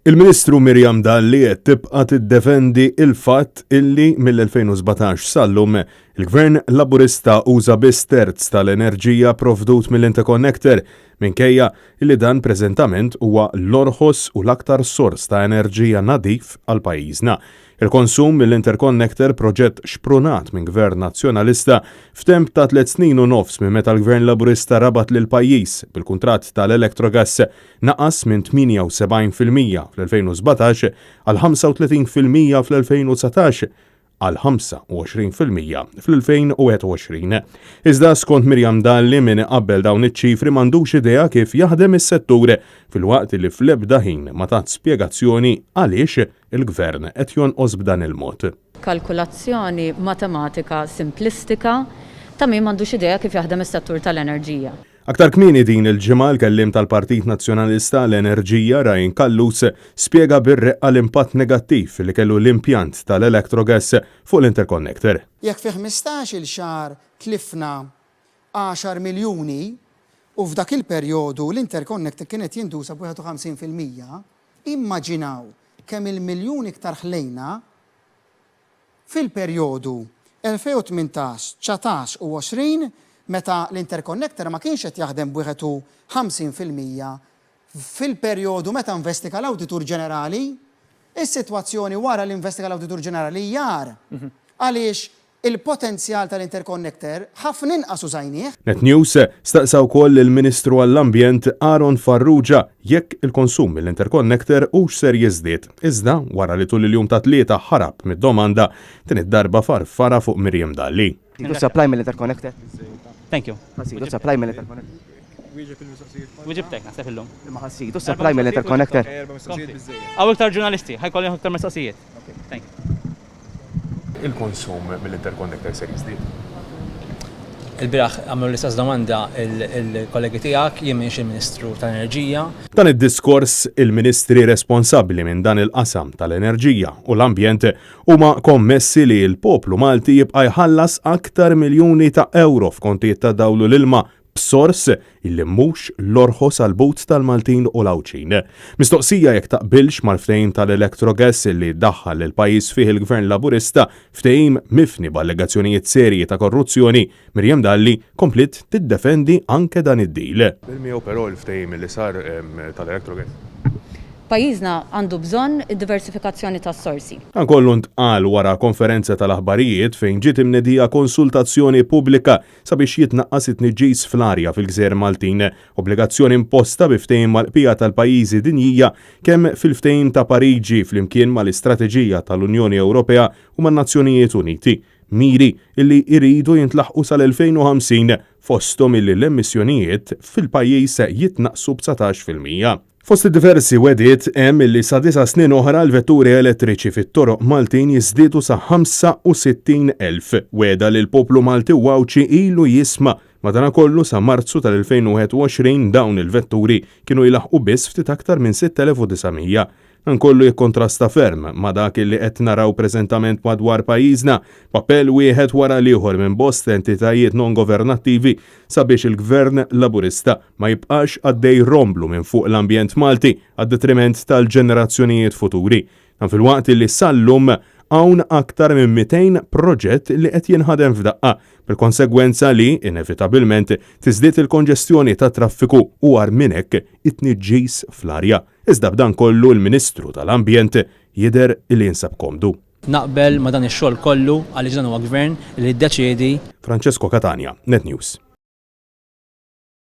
Il-Ministru Miriam Dalli qed tibqa' tiddefendi il-fatt illi mill-2017 sal-lum il-Gvern Laburista uża biss terz tal-enerġija provdut mill-Interconnector minkejja illi dan preżentament huwa l-orħos u l-aktar sors ta' enerġija nadif għal pajjiżna. Il-konsum mill-Interconnector proġett xprunat minn Gvern Nazzjonalista f'temp ta' 3 snin u nofs minn meta l-Gvern Laburista rabat lil pajjiż bil-kuntratt tal-Electrogas naqas minn 78% fl-2017 għal 35% fl-2019 għal 25% fl-2021. Iżda skont Miriam Dalli min qabel dawn iċ-ċifri m'għandux idea kif jaħdem is-settur filwaqt li fl-ebda ħin ma tat spjegazzjoni għaliex il-Gvern qed jonqos b'dan il-mod. Kalkulazzjoni matematika simplistika ta' min m'għandux idea kif jaħdem is-settur tal-enerġija. Aktar kmieni din il-ġimgħa l-kellim tal-Partit Nazzjonalista l-Enerġija Ryan Kallus spjega bir-reqqa l-impatt negattiv li kellu l-impjant tal-Electrogas fuq l-Interconnector. Jekk fi 15-il xahar tlifna 10 miljuni u f'dak il-perjodu l-Interconnector kienet jintuża b'51%, immaġinaw kemm il-miljuni iktar ħlejna fil-perjodu 2018, 19 u 20 meta l-Interconnector ma kienx qed jaħdem b'50% fil-perjodu meta investiga l-Awditur Ġenerali, is-sitwazzjoni wara l-investiga l-Awditur Ġenerali jar. Għaliex il-potenzjal tal-Interconnector ħafna inqas użajnieh. Net News staqsaw wkoll il-Ministru għall-Ambjent Aaron Farrugia jekk il-konsum mill-Interconnector hux ser jiżdied. Iżda wara li tul il-jum ta' tlieta ħarab mid-domanda din id-darba farfara fuq Miriam Dalli. Supply mill-Interconnector. Thank you. Supply mill-Interconnector. Wieġibtek naħseb illum. Ma ħassitu supply mill-Interconnector. Għaw iktar ġurnalisti, ħajkolli iktar mistoqsijiet. Thank you. Il-konsum mill-Interconnector ser jiżdied. Il-biraħ għamlu l-istess domanda il-kollegi tiegħek jien minix il-Ministru tal-Enerġija. Dan id-diskors il-Ministri responsabbli minn dan il-qasam tal-Enerġija u l-Ambjent huma kommessi li l-poplu Malti jibqa' jħallas aktar miljuni ta' euro f'kontijiet ta' dawlu l-ilma b'sors illi mhux l-orħos għall-but tal-Maltin u l-Awċin. Mistoqsija jekk taqbilx mal-ftehim tal-Electrogas illi daħħal il-pajjiż fih il-Gvern Laburista ftehim mifni b'allegazzjonijiet serji ta' korruzzjoni, Miriam Dalli komplit tiddefendi anke dan id-deal. Miegħu però l-ftehim li sar tal-Electrogas. Pajjiżna għandu bżonn id-diversifikazzjoni tas-sorsi. Dan kollu ntqal wara konferenza tal-aħbarijiet fejn ġiet imnedija konsultazzjoni pubblika sabiex jitnaqqas it-tniġġis fl-arja fil-Gżejjer Maltin, obbligazzjoni imposta bi ftehim mal-qbija tal-pajjiżi dinjija kemm fil-ftehim ta' Pariġi flimkien mal-istrateġija tal-Unjoni Ewropea u man-Nazzjonijiet Uniti. Miri illi jridu jintlaħqu sal-2050 fosthom illi l-emissjonijiet fil-pajjiż jitnaqsu b'19%. Fost diversi wedit hemm illi sa 9 snin oħra l-vetturi elettriċi fit-toroq Maltin jiżdiedu sa 65,000. Weda li l-poplu Malti u Awċi ilu jisma' madankollu sa Marzu tal-2021 dawn il-vetturi kienu jilaħqu biss ftit aktar minn 6,900. Nkollu jikkontrasta ferm ma dak li qed naraw preżentament madwar pajjiżna, papel wieħed wara l-ieħor minn bost entitajiet non-governattivi sabiex il-Gvern Laburista ma jibqax għaddej romblu minn fuq l-ambjent Malti għad-detriment tal-ġenerazzjonijiet futuri. Dan fil-waqt li sallum hawn aktar minn 200 proġett li qed jinħadem f'daqqa, bil-konsegwenza li inevitabilment tiżdied il-konġestjoni ta' traffiku u għar minn hekk it-tniġġis fl-arja. Iżda b'dan kollu l-Ministru tal-Ambjent jidher li jinsab komdu. Naqbel ma dan ix-xogħol kollu għaliex dan huwa gvern li ddeċiedi. Francesco Catania, Net News.